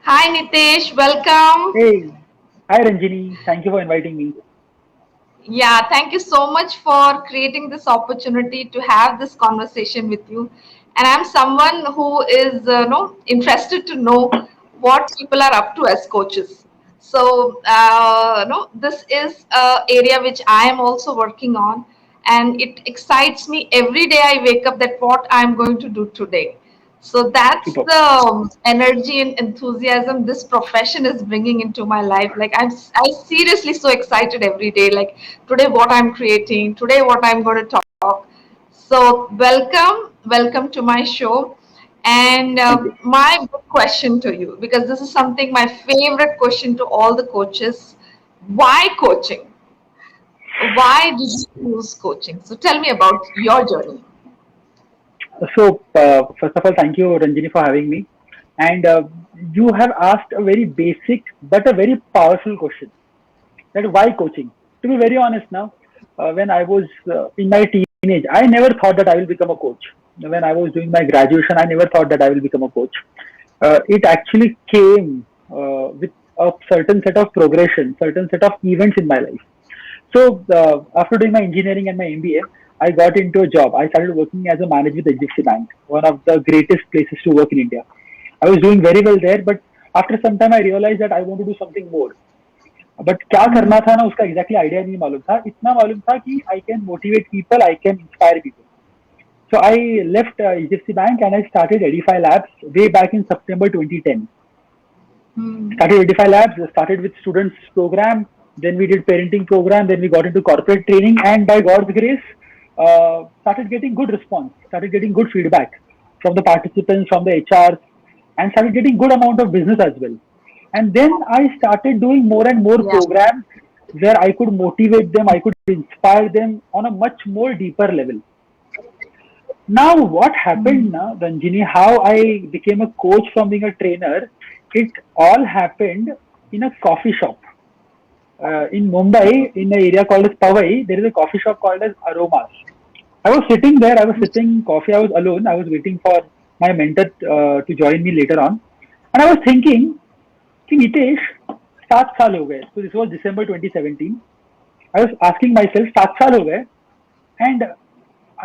Hi Nitesh, welcome. Hey, hi Ranjini. Thank you for inviting me. Yeah, thank you so much for creating this opportunity to have this conversation with you. And I'm someone who is interested to know what people are up to as coaches. So, this is a area which I am also working on, and it excites me every day. I wake up that what I'm going to do today. So that's Superb. the energy and enthusiasm this profession is bringing into my life. Like I seriously so excited every day. Like today, what I'm creating, today, what I'm going to talk. So welcome to my show. And Thank you. my big question to you, because this is something my favorite question to all the coaches: Why coaching? Why did you choose coaching? So tell me about your journey. First of all, thank you, Ranjini, for having me. And you have asked a very basic but a very powerful question. That why coaching? To be very honest now, when I was in my teenage, I never thought that I will become a coach. When I was doing my graduation, I never thought that I will become a coach. It actually came with a certain set of progression, certain set of events in my life. After doing my engineering and my MBA, I got into a job. I started working as a manager with HDFC Bank, one of the greatest places to work in India. I was doing very well there, but after some time I realized that I want to do something more. But क्या करना था ना उसका exactly idea नहीं मालूम था. इतना मालूम था कि I can motivate people, I can inspire people. So I left HDFC Bank and I started Edify Labs way back in September 2010. Hmm. Started Edify Labs, started with students program, then we did parenting program, then we got into corporate training, and by God's grace, started getting good response, started getting good feedback from the participants, from the HRs, and started getting good amount of business as well. And then I started doing more and more Yeah. programs where I could motivate them, I could inspire them on a much more deeper level. Now, what happened Hmm. now, Ranjini, how I became a coach from being a trainer, it all happened in a coffee shop. In Mumbai, in an area called as Powai, there is a coffee shop called as Aromas. I was sitting there, I was sipping coffee, I was alone, I was waiting for my mentor to join me later on. And I was thinking, कि Nitesh, 7 साल हो गए. So this was December 2017. I was asking myself, 7 साल हो गए, and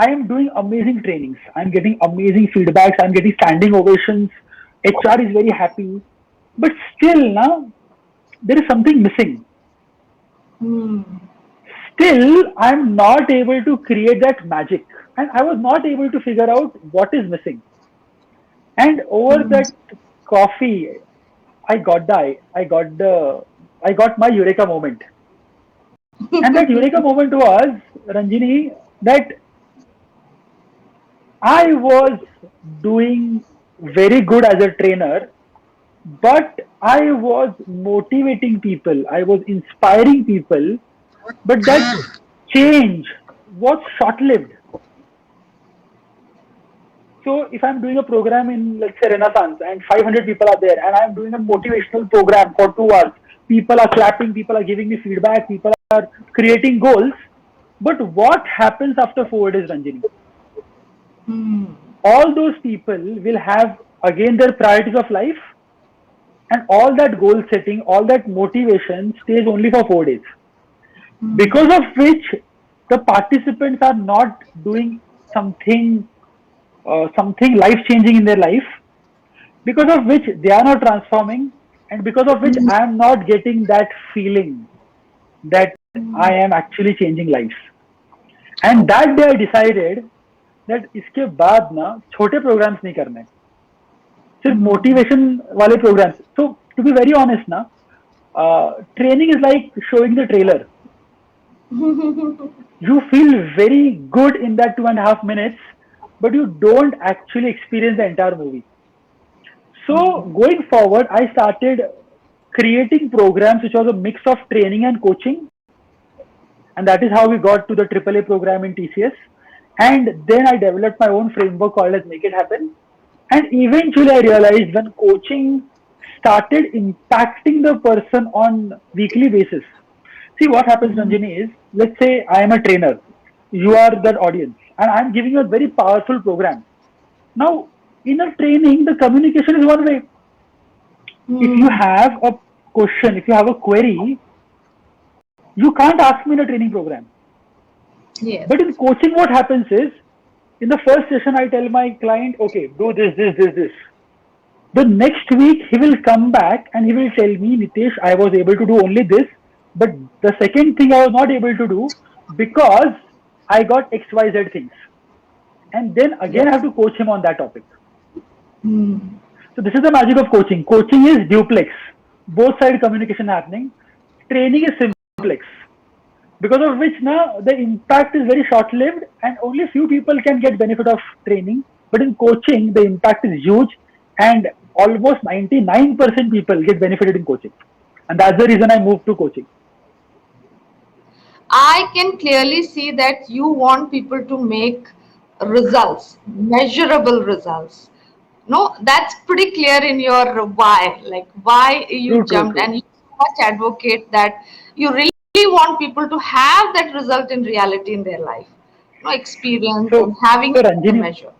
I am doing amazing trainings. I'm getting amazing feedbacks. I'm getting standing ovations. HR is very happy. But still, now there is something missing. Hmm. Still, I'm not able to create that magic. And I was not able to figure out what is missing. And over Hmm. that coffee, I got my eureka moment. And that eureka moment was, Ranjini, that I was doing very good as a trainer, but I was motivating people, I was inspiring people, but that change was short lived. So, if I'm doing a program in, let's say, Renaissance, and 500 people are there, and I'm doing a motivational program for 2 hours, people are clapping, people are giving me feedback, people are creating goals, but what happens after 4 days, Ranjini? Hmm. All those people will have again their priorities of life, and all that goal setting, all that motivation stays only for 4 days. Hmm. Because of which the participants are not doing something, something life changing in their life, because of which they are not transforming, and because of which I am not getting that feeling that I am actually changing lives. And that day I decided that इसके बाद ना छोटे programs नहीं करने, सिर्फ motivation वाले programs. So to be very honest ना, training is like showing the trailer. You feel very good in that 2.5 minutes, but you don't actually experience the entire movie. So going forward, I started creating programs which was a mix of training and coaching, and that is how we got to the AAA program in TCS. And then I developed my own framework called as Make It Happen. And eventually, I realized when coaching started impacting the person on weekly basis. See what happens, Ranjini, is let's say I am a trainer, you are that audience, and I'm giving you a very powerful program. Now, in a training, the communication is one way. If you Hmm. have a question, if you have a query, you can't ask me in a training program. Yes. But in coaching, what happens is, in the first session, I tell my client, okay, do this, this, this, this. The next week, he will come back and he will tell me, Nitesh, I was able to do only this, but the second thing I was not able to do because I got XYZ things. And then again, I have Yes. to coach him on that topic. Hmm. So this is the magic of coaching. Coaching is duplex, both side communication happening. Training is simplex, because of which now the impact is very short lived and only few people can get benefit of training. But in coaching, the impact is huge and almost 99% people get benefited in coaching. And that's the reason I moved to coaching. I can clearly see that you want people to make results, measurable results. No, that's pretty clear in your why, like why you True, true, jumped, true. and you so much advocate that you really want people to have that result in reality in their life, no experience So, and having so it as a Ranjini, measure.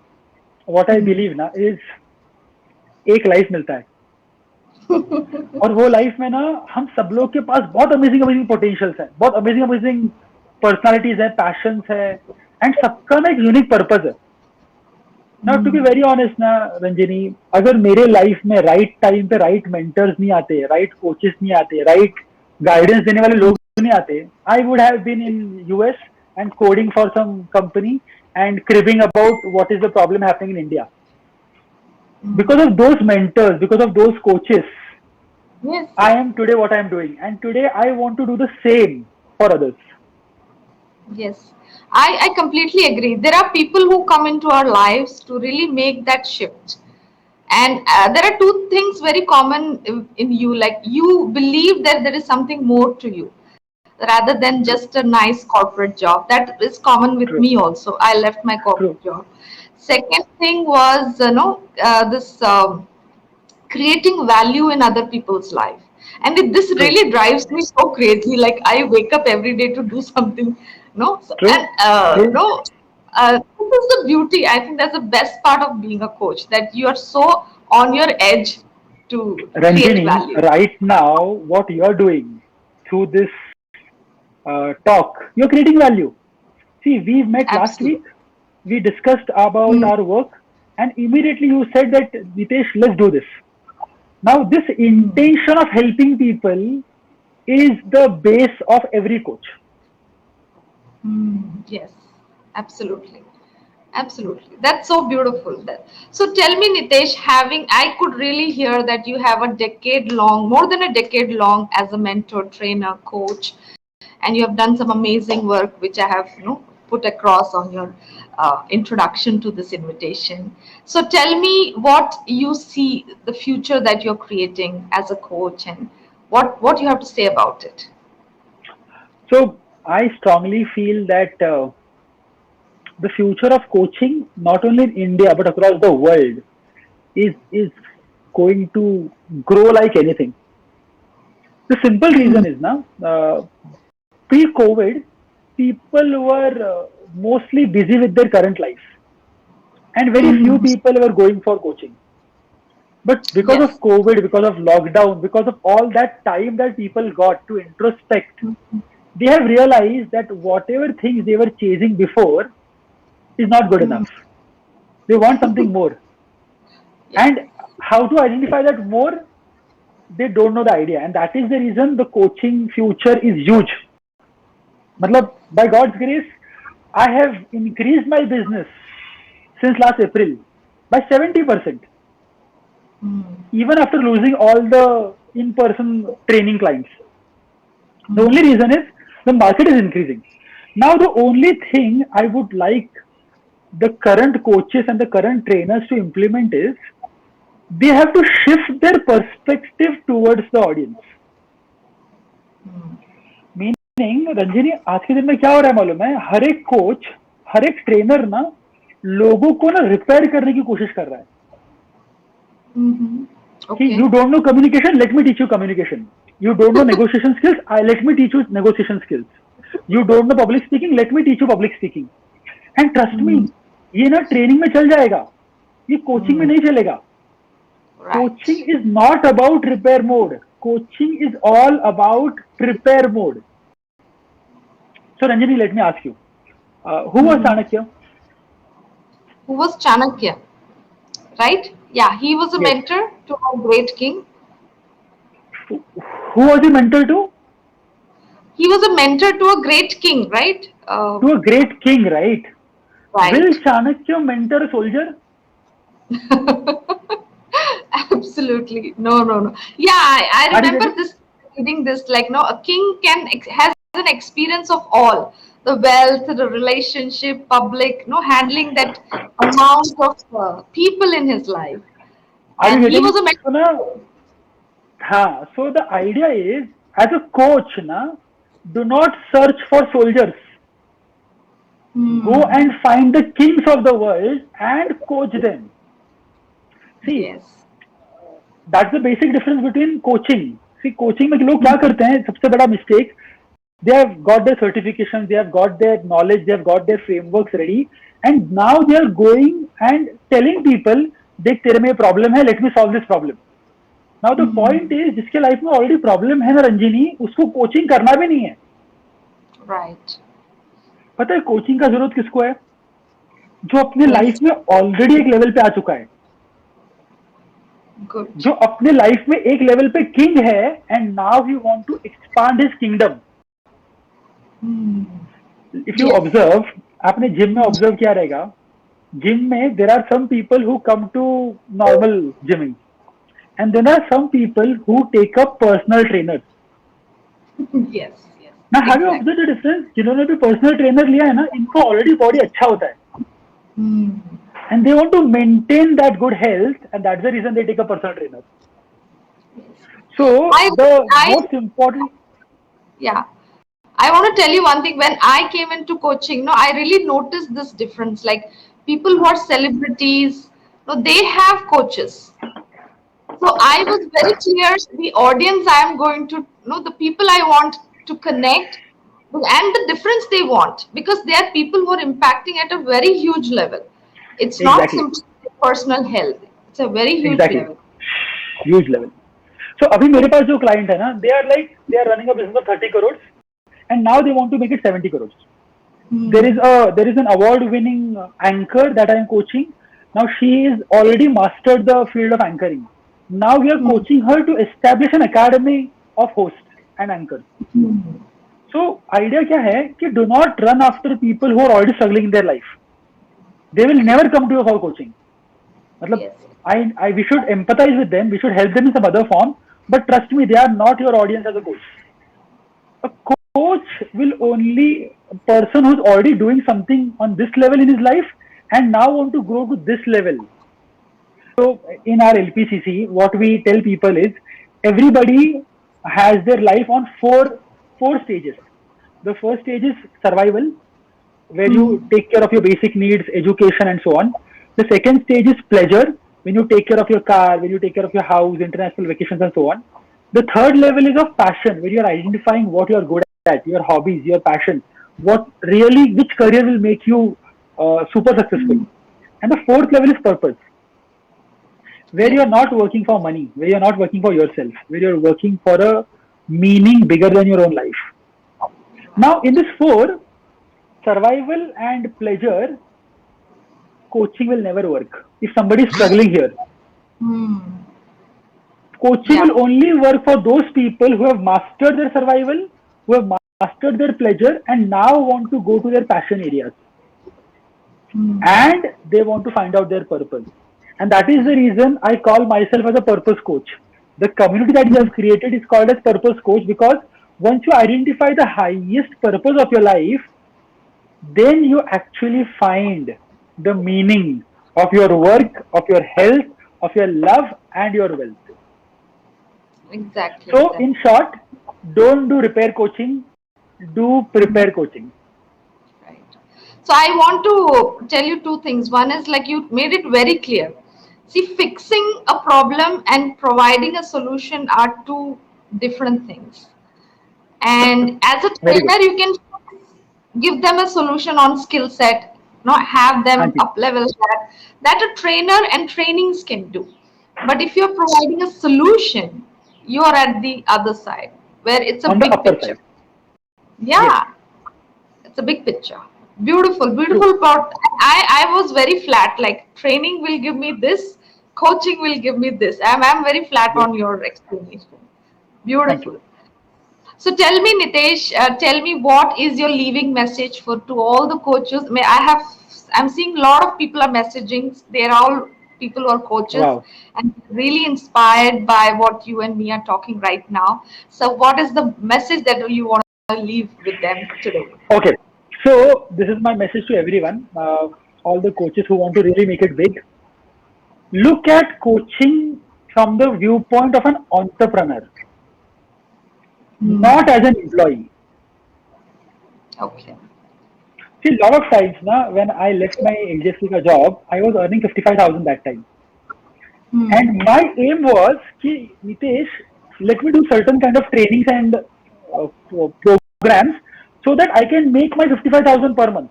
what I Hmm. believe ना is एक life मिलता है और वो life में ना हम सब लोग के पास बहुत अमेजिंग अमेजिंग पोटेंशियल्स है, बहुत अमेजिंग अमेजिंग पर्सनालिटीज है, पैशंस है एंड सबका ना एक यूनिक पर्पज है. Now to be Hmm. Very honest ना रंजनी, अगर मेरे लाइफ में राइट टाइम पे राइट मेंटर्स नहीं आते, राइट कोचेस नहीं आते, राइट गाइडेंस देने वाले लोग नहीं आते, I would have been in US and coding for some company and cribbing about what is the problem happening in India. Hmm. Because of those mentors, because of those coaches, Yes, I am today what I am doing, and today I want to do the same for others. yes. I completely agree. There are people who come into our lives to really make that shift. And there are two things very common in you, like you believe that there is something more to you rather than True, just a nice corporate job. That is common with true, me also. I left my true, corporate job. Second thing was, this creating value in other people's life. And this true, really drives me so crazy. Like I wake up every day to do something, no? So, true, and true. this is the beauty. I think that's the best part of being a coach, that you are so on your edge to create Ranjini, value. right now, what you are doing through this talk, you're creating value. See, we met last Absolutely. week, we discussed about Hmm. our work, and immediately you said that, Nitesh, let's do this. Now, this Hmm. intention of helping people is the base of every coach. Hmm. Yes, absolutely. Absolutely. That's so beautiful. So tell me, Nitesh, I could really hear that you have a decade long, more than a decade long as a mentor, trainer, coach, and you have done some amazing work, which I have, put across on your introduction to this invitation. So tell me what you see the future that you're creating as a coach, and what you have to say about it. So, I strongly feel that the future of coaching, not only in India but across the world, is going to grow like anything. The simple reason is now, pre-COVID, people were mostly busy with their current life, and very few Mm-hmm. people were going for coaching. But because of Yes. COVID, because of lockdown, because of all that time that people got to introspect, they have realized that whatever things they were chasing before is not good enough. They want something more. Yes. And how to identify that more, they don't know the idea. And that is the reason the coaching future is huge. Matlab, by God's grace, I have increased my business since last April by 70%, Mm. even after losing all the in person training clients. The only reason is the market is increasing. Now, the only thing I would like the current coaches and the current trainers to implement is they have to shift their perspective towards the audience. Mm. Meaning Ranjani, आज के दिन में क्या हो रहा है मालूम है, हर एक कोच, हर एक ट्रेनर ना लोगों को ना रिपेयर करने की कोशिश कर रहा है Mm-hmm. कि you Okay. Don't know communication, let me teach you communication. You don't know negotiation skills, I let me teach you negotiation skills. You don't know public speaking, let me teach you public speaking. And trust me, Mm. ये ना training में चल जाएगा, ये coaching में Mm. नहीं चलेगा. Right. Coaching is not about repair mode. Coaching is all about prepare mode. So Ranjani, let me ask you, who was Mhm. Chanakya? Who was Chanakya? Right? Yeah, he was a Yes. mentor to a great king. Who was he mentor to? He was a mentor to a great king, right? To a great king, right? Will Right. Chanakya mentor a soldier? Absolutely. No, no, no. Yeah, I Are you remember getting? this reading this like no, a king has an experience of all the wealth, the relationship, public, no handling that amount of people in his life, Are you and he was getting? a mentor. So now, so the idea is, as a coach, na, do not search for soldiers. Go Hmm. and find the kings of the world and coach them. See, Yes. that's the basic difference between coaching. See, coaching में लोग क्या करते हैं? सबसे बड़ा mistake. They have got their certifications, they have got their knowledge, they have got their frameworks ready, and now they are going and telling people, देख तेरे में problem है, let me solve this problem. Now the point Hmm. is, जिसके life में already problem है ना रंजिनी, उसको coaching करना भी नहीं है. Right. पता है कोचिंग का जरूरत किसको है? जो अपने लाइफ Yes. में ऑलरेडी एक लेवल पे आ चुका है, Good. जो अपने लाइफ में एक लेवल पे किंग है, and now he want to expand his kingdom. Hmm. If you Yes. Observe, आपने जिम में ऑब्जर्व किया रहेगा, जिम में there are some people who come to normal gyming, and there are some people who take up personal trainer. Yes. Yes. ना have you Exactly. Observe the difference? जिन्होंने भी personal trainer लिया है ना, इनको ऑलरेडी बॉडी अच्छा होता है, Hmm. and they want to maintain that good health, and that's the reason they take a personal trainer. Yes. So I the I most important, yeah. I want to tell you one thing. When I came into coaching, no, I really noticed this difference. Like people who are celebrities, no, they have coaches. So I was very clear the audience I am going to, the people I want to connect and the difference they want because they are people who are impacting at a very huge level. It's not exactly, simply personal health. It's a very huge exactly, level. huge level. So अभी मेरे पास जो client है ना, they are running a business of 30 crores, and now they want to make it 70 crores. Hmm. There is an award winning anchor that I am coaching. Now she is already mastered the field of anchoring. Now we are Hmm. coaching her to establish an academy of hosts and anchors. Hmm. So idea क्या है कि do not run after people who are already struggling in their life. They will never come to you for coaching. मतलब Yes. we should empathize with them, we should help them in some other form, but trust me, they are not your audience as a coach. A coach will only a person who's already doing something on this level in his life and now want to grow to this level. So in our LPCC, what we tell people is everybody has their life on four stages. The first stage is survival, where you Hmm. take care of your basic needs, education, and so on. The second stage is pleasure, when you take care of your car, when you take care of your house, international vacations, and so on. The third level is of passion, where you are identifying what you are good at, your hobbies, your passion, which career will make you super successful. And the fourth level is purpose, where you Yes. are not working for money, where you are not working for yourself, where you are working for a meaning bigger than your own life. Now, in this four, survival and pleasure, coaching will never work. If somebody is struggling here, Hmm. coaching Yeah. will only work for those people who have mastered their survival, who have mastered their pleasure, and now want to go to their passion areas. Hmm. And they want to find out their purpose. And that is the reason I call myself as a purpose coach. The community that we have created is called as purpose coach because once you identify the highest purpose of your life, then you actually find the meaning of your work, of your health, of your love, and your wealth. Exactly. So, in Exactly. short, don't do repair coaching, do prepare coaching. Right. So I want to tell you two things. One is like you made it very clear. See, fixing a problem and providing a solution are two different things. And as a Very good. trainer, you can give them a solution on skill set, not have them Hanji. up level that a trainer and trainings can do. But if you're providing a solution, you are at the other side where it's a on the big upper picture. side. Yes, Yeah, it's a big picture. Beautiful, true. beautiful part. I was very flat. Like training will give me this, coaching will give me this. I'm very flat Yes, on your explanation. thank you. Beautiful. So tell me, Nitesh, tell me what is your leaving message for to all the coaches? I'm seeing a lot of people are messaging. They're all people who are coaches Wow. and really inspired by what you and me are talking right now. So what is the message that you want to leave with them today? Okay. So this is my message to everyone, all the coaches who want to really make it big. Look at coaching from the viewpoint of an entrepreneur, Hmm. not as an employee. Okay. See, a lot of times now, when I left my HDFC ka job, I was earning 55,000 that time. Hmm. And my aim was, ki, Nitesh, let me do certain kind of trainings and programs so that I can make my 55,000 per month.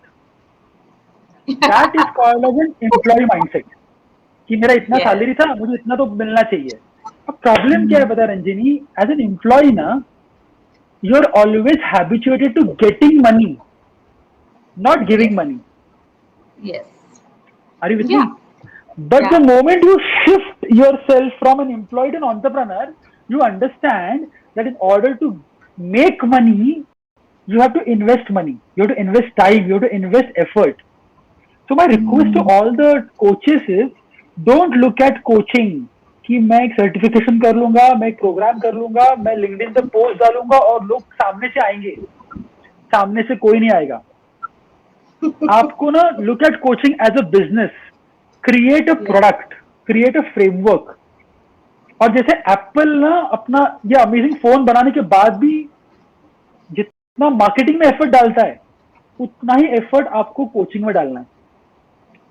That is called as an employee mindset. कि मेरा इतना Yes. Salary था मुझे इतना तो मिलना चाहिए. अब प्रॉब्लम क्या है Hmm. पता है रंजिनी, एज एन एम्प्लॉय ना you are always habituated to getting money, not giving Yes. Money. Yes. Are you with me? Yeah. But the Yeah. moment you shift yourself from an employee to an entrepreneur, you understand that in order to make money, you have to invest money, you have to invest time, you have to invest effort. So my request to Hmm. all the coaches is, don't look at coaching कि मैं एक certification कर लूंगा, मैं एक programme कर लूंगा, मैं लिंक्डइन पे पोस्ट डालूंगा और लोग सामने से आएंगे. सामने से कोई नहीं आएगा. आपको ना look at coaching as a business. Create a Yeah. Product, create a framework. और जैसे एप्पल ना अपना ये अमेजिंग फोन बनाने के बाद भी जितना मार्केटिंग में एफर्ट डालता है, उतना ही एफर्ट आपको कोचिंग में डालना है.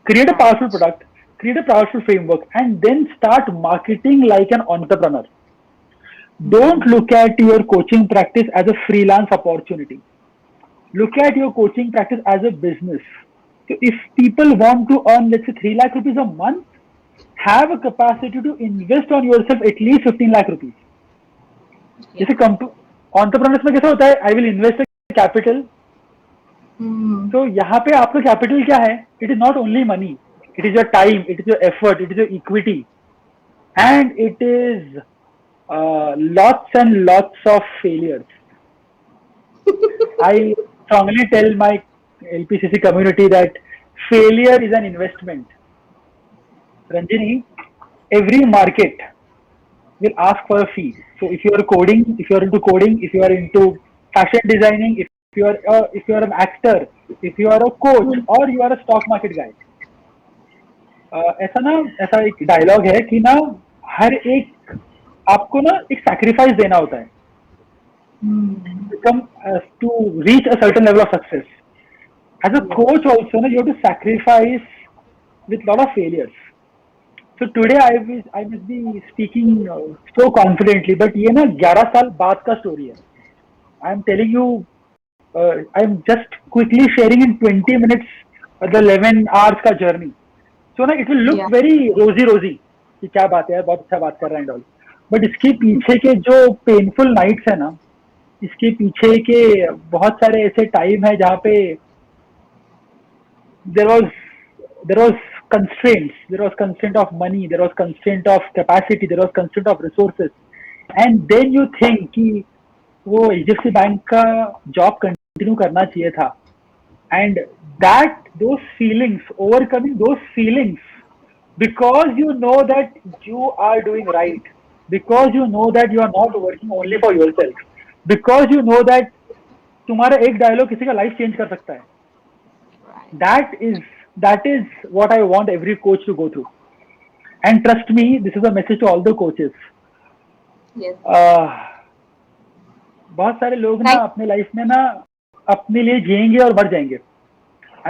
Create a powerful Right. product, create a powerful framework, and then start marketing like an entrepreneur. Don't Hmm. look at your coaching practice as a freelance opportunity. Look at your coaching practice as a business. So if people want to earn, let's say, 3 lakh rupees a month, have a capacity to invest on yourself at least 15 lakh rupees. Yeah. जैसे entrepreneurs में कैसा होता है, I will invest a capital. Hmm. तो यहाँ पे आपका capital क्या है? It is not only money. It is your time, it is your effort, it is your equity, and it is lots and lots of failures. I strongly tell my LPCC community that failure is an investment. Ranjini, every market will ask for a fee. So if you are coding, if you are into coding, if you are into fashion designing, if you are an actor, if you are a coach, or you are a stock market guy, ऐसा ना ऐसा एक dialogue है कि ना हर एक आपको ना एक सैक्रिफाइस देना होता है Hmm. become to reach a certain level of success. As a Yes. coach also, you have to sacrifice with lot of failures. So today I must be speaking so confidently, but ये ना 11 साल बाद का story है. I am telling you, I am just quickly sharing in 20 minutes the 11 hours का journey. So ना it will look Yeah. very rosy कि क्या बात है यार, बहुत अच्छा बात कर रहा है and all. But इसके पीछे के जो painful nights है ना, इसके पीछे के बहुत सारे ऐसे टाइम है जहाँ पे there was there was there was constraint of money, there was constraint of capacity, there was constraint of resources, and then you think कि वो एचडीएफसी बैंक का जॉब कंटिन्यू करना चाहिए था. And that those feelings, overcoming those feelings, because you know that you are doing right, because you know that you are not working only for yourself, because you know that तुम्हारा एक dialogue किसी का life change कर सकता है. Right. That is what I want every coach to go through. And trust me, this is a message to all the coaches. Yes. uh, बहुत सारे लोग ना Thank. अपने लाइफ में ना अपने लिए जिएंगे और मर जाएंगे.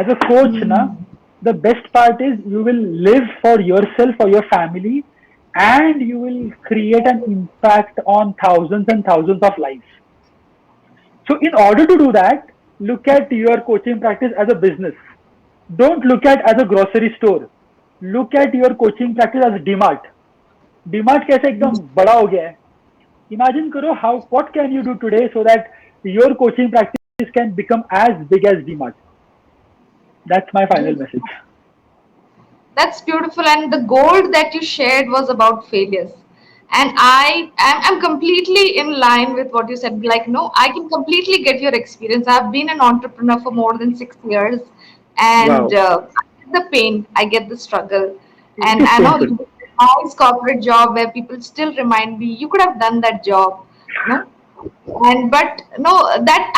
As a coach ना, Hmm. the best part is you will live for yourself, for your family, and you will create an impact on thousands and thousands of lives. So in order to do that, look at your coaching practice as a business. Don't look at as a grocery store. Look at your coaching practice as a DMart. DMart कैसे एकदम बड़ा हो गया है. Imagine करो how what can you do today so that your coaching practice can become as big as DMart. That's my final message. That's beautiful. And the gold that you shared was about failures. And I'm completely in line with what you said. Like, no, I can completely get your experience. I've been an entrepreneur for more than 6 years, and Wow, I get the pain, I get the struggle. it And is I know painful. you did a nice corporate job where people still remind me, you could have done that job, no? And but no, that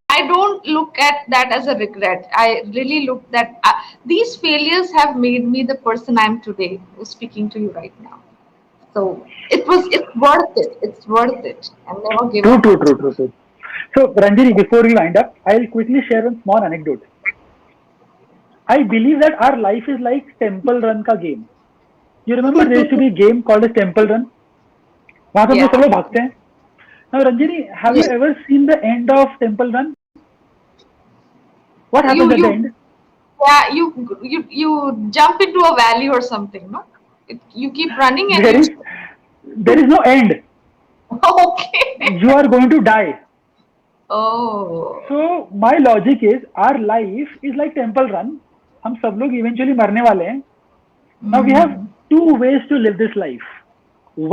I don't look at that as a regret. I really look that these failures have made me the person I'm today, who's speaking to you right now. So it's worth it, it's worth it, and never give True, up true, on true, it. true, true. So, Ranjini, before we wind up, I'll quickly share one small anecdote. I believe that our life is like Temple Run ka game. You remember there used to be a game called as Temple Run? वहां पे हम लोग सब Yeah. लोग भागते हैं. Now, Ranjini, have you you ever seen the end of Temple Run? What you happens at the you end? yeah, you jump into a valley or something, no? You keep running and There you is there is no end. okay. You are going to die. Oh. So my logic is our life is like temple run. हम सब लोग eventually मरने वाले हैं. Now we have Mm, two ways to live this life.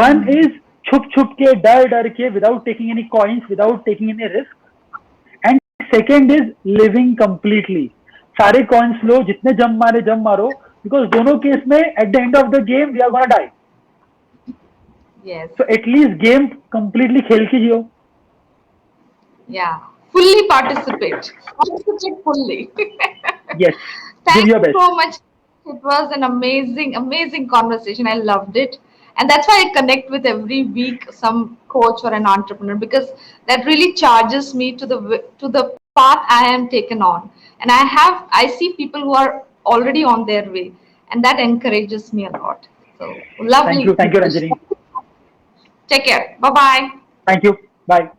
One mm, is छुप छुप के डर डर के without taking any coins, without taking any risk. And second is living completely. सारे coins लो, जितने जम मारो, because दोनों केस में at the end of the game we are gonna die. yes. So at least game completely खेल के जियो. Yeah, fully participate. Participate fully. Yes, give Thank your you best. so much. It was an amazing, amazing conversation. I loved it. And that's why I connect with every week some coach or an entrepreneur because that really charges me to the path I am taken on. And I see people who are already on their way, and that encourages me a lot. So lovely Thank you, discussion. Ranjini. Take care. Bye bye. Thank you. Bye.